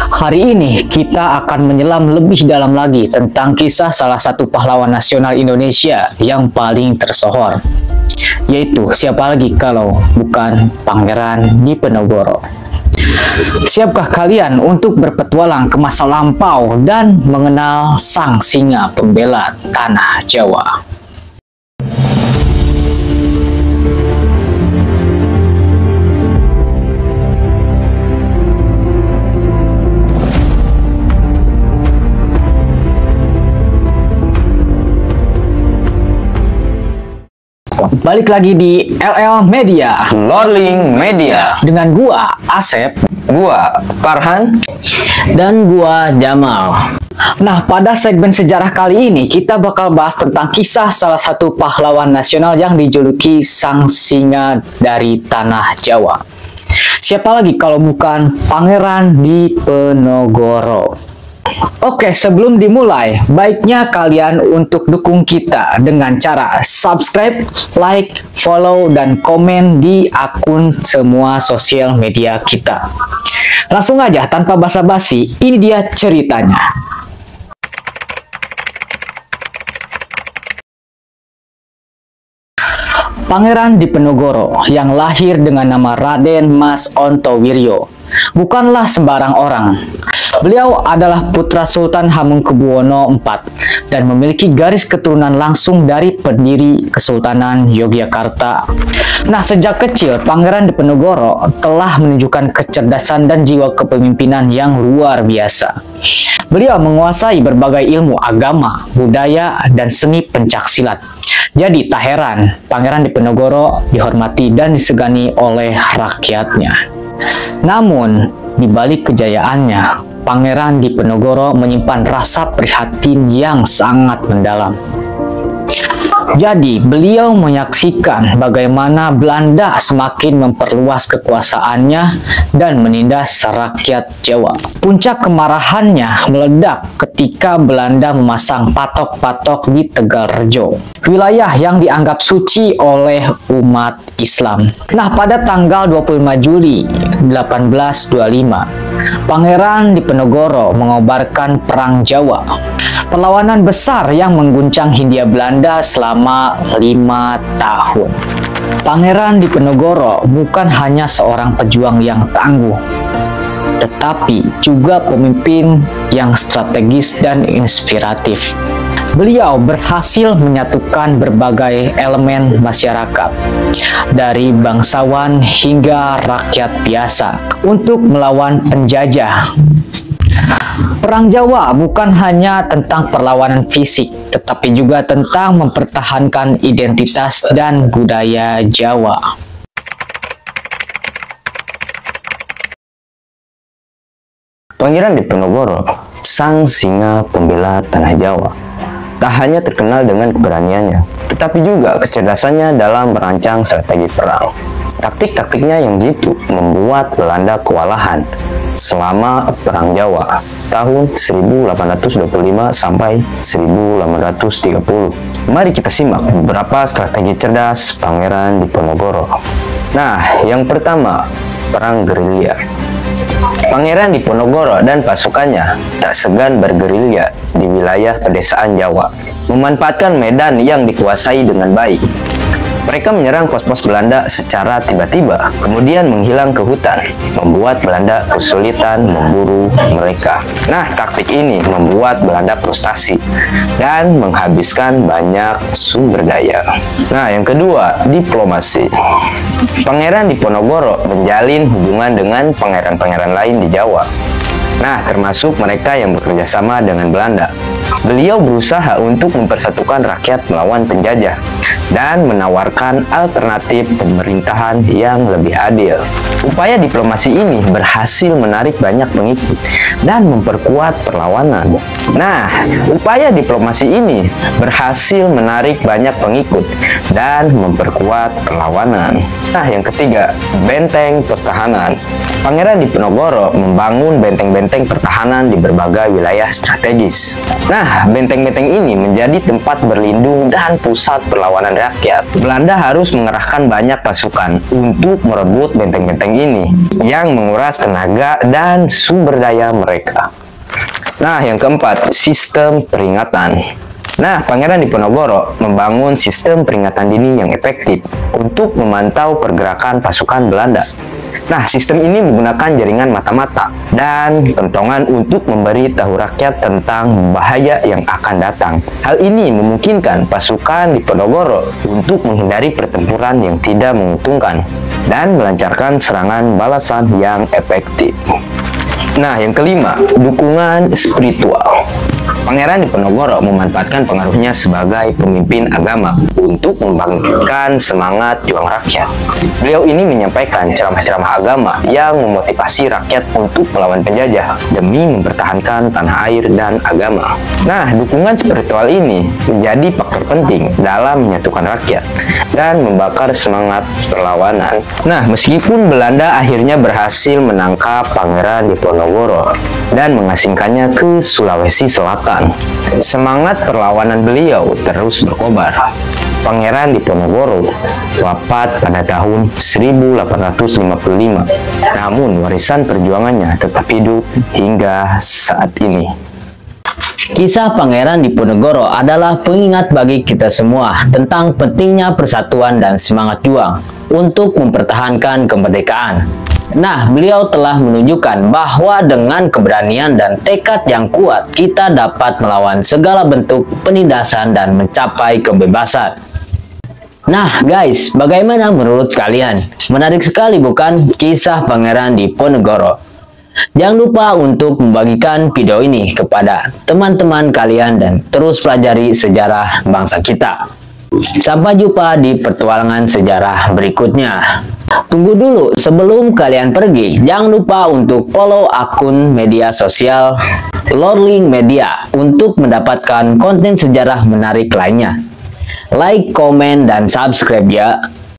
Hari ini kita akan menyelam lebih dalam lagi tentang kisah salah satu pahlawan nasional Indonesia yang paling tersohor, yaitu siapa lagi kalau bukan Pangeran Diponegoro. Siapkah kalian untuk berpetualang ke masa lampau dan mengenal sang singa pembela tanah Jawa? Balik lagi di LL Media, Lordling Media, dengan gua Asep, gua Farhan, dan gua Jamal. Nah, pada segmen sejarah kali ini kita bakal bahas tentang kisah salah satu pahlawan nasional yang dijuluki sang singa dari tanah Jawa. Siapa lagi kalau bukan Pangeran Diponegoro. Oke, sebelum dimulai, baiknya kalian untuk dukung kita dengan cara subscribe, like, follow, dan komen di akun semua sosial media kita. Langsung aja, tanpa basa-basi, ini dia ceritanya. Pangeran Diponegoro yang lahir dengan nama Raden Mas Ontowiryo bukanlah sembarang orang. Beliau adalah putra Sultan Hamengkubuwono IV dan memiliki garis keturunan langsung dari pendiri Kesultanan Yogyakarta. Nah, sejak kecil Pangeran Diponegoro telah menunjukkan kecerdasan dan jiwa kepemimpinan yang luar biasa. Beliau menguasai berbagai ilmu agama, budaya, dan seni pencaksilat. Jadi tak heran Pangeran Diponegoro dihormati dan disegani oleh rakyatnya. Namun, di balik kejayaannya, Pangeran Diponegoro menyimpan rasa prihatin yang sangat mendalam. Jadi, beliau menyaksikan bagaimana Belanda semakin memperluas kekuasaannya dan menindas rakyat Jawa. Puncak kemarahannya meledak ketika Belanda memasang patok-patok di Tegalrejo, wilayah yang dianggap suci oleh umat Islam. Nah, pada tanggal 25 Juli 1825, Pangeran Diponegoro mengobarkan Perang Jawa, perlawanan besar yang mengguncang Hindia Belanda selama 5 tahun. Pangeran Diponegoro bukan hanya seorang pejuang yang tangguh, tetapi juga pemimpin yang strategis dan inspiratif. Beliau berhasil menyatukan berbagai elemen masyarakat, dari bangsawan hingga rakyat biasa, untuk melawan penjajah. Perang Jawa bukan hanya tentang perlawanan fisik, tetapi juga tentang mempertahankan identitas dan budaya Jawa. Pangeran Diponegoro, sang singa pembela tanah Jawa, tak hanya terkenal dengan keberaniannya, tetapi juga kecerdasannya dalam merancang strategi perang. Taktik-taktiknya yang jitu membuat Belanda kewalahan selama Perang Jawa tahun 1825 sampai 1830. Mari kita simak beberapa strategi cerdas Pangeran Diponegoro. Nah, yang pertama, perang gerilya. Pangeran Diponegoro dan pasukannya tak segan bergerilya di wilayah pedesaan Jawa, memanfaatkan medan yang dikuasai dengan baik. Mereka menyerang pos-pos Belanda secara tiba-tiba, kemudian menghilang ke hutan, membuat Belanda kesulitan memburu mereka. Nah, taktik ini membuat Belanda frustasi dan menghabiskan banyak sumber daya. Nah, yang kedua, diplomasi. Pangeran Diponegoro menjalin hubungan dengan pangeran-pangeran lain di Jawa. Nah, termasuk mereka yang bekerja sama dengan Belanda. Beliau berusaha untuk mempersatukan rakyat melawan penjajah dan menawarkan alternatif pemerintahan yang lebih adil. Upaya diplomasi ini berhasil menarik banyak pengikut dan memperkuat perlawanan. Nah, upaya diplomasi ini berhasil menarik banyak pengikut dan memperkuat perlawanan. Nah, yang ketiga, benteng pertahanan. Pangeran Diponegoro membangun benteng-benteng pertahanan di berbagai wilayah strategis. Nah, benteng-benteng ini menjadi tempat berlindung dan pusat perlawanan rakyat, Belanda harus mengerahkan banyak pasukan untuk merebut benteng-benteng ini yang menguras tenaga dan sumber daya mereka. Nah, yang keempat, sistem peringatan. Nah, Pangeran Diponegoro membangun sistem peringatan dini yang efektif untuk memantau pergerakan pasukan Belanda. Nah, sistem ini menggunakan jaringan mata-mata dan kentongan untuk memberi tahu rakyat tentang bahaya yang akan datang. Hal ini memungkinkan pasukan Diponegoro untuk menghindari pertempuran yang tidak menguntungkan dan melancarkan serangan balasan yang efektif. Nah, yang kelima, dukungan spiritual. Pangeran Diponegoro memanfaatkan pengaruhnya sebagai pemimpin agama untuk membangkitkan semangat juang rakyat. Beliau ini menyampaikan ceramah-ceramah agama yang memotivasi rakyat untuk melawan penjajah demi mempertahankan tanah air dan agama. Nah, dukungan spiritual ini menjadi faktor penting dalam menyatukan rakyat dan membakar semangat perlawanan. Nah, meskipun Belanda akhirnya berhasil menangkap Pangeran Diponegoro dan mengasingkannya ke Sulawesi Selatan, semangat perlawanan beliau terus berkobar. Pangeran Diponegoro wafat pada tahun 1855, namun warisan perjuangannya tetap hidup hingga saat ini. Kisah Pangeran Diponegoro adalah pengingat bagi kita semua tentang pentingnya persatuan dan semangat juang untuk mempertahankan kemerdekaan. Nah, beliau telah menunjukkan bahwa dengan keberanian dan tekad yang kuat, kita dapat melawan segala bentuk penindasan dan mencapai kebebasan. Nah guys, bagaimana menurut kalian? Menarik sekali bukan kisah Pangeran Diponegoro? Jangan lupa untuk membagikan video ini kepada teman-teman kalian dan terus pelajari sejarah bangsa kita. Sampai jumpa di petualangan sejarah berikutnya. Tunggu dulu, sebelum kalian pergi, jangan lupa untuk follow akun media sosial Lordling Media untuk mendapatkan konten sejarah menarik lainnya. Like, komen, dan subscribe ya.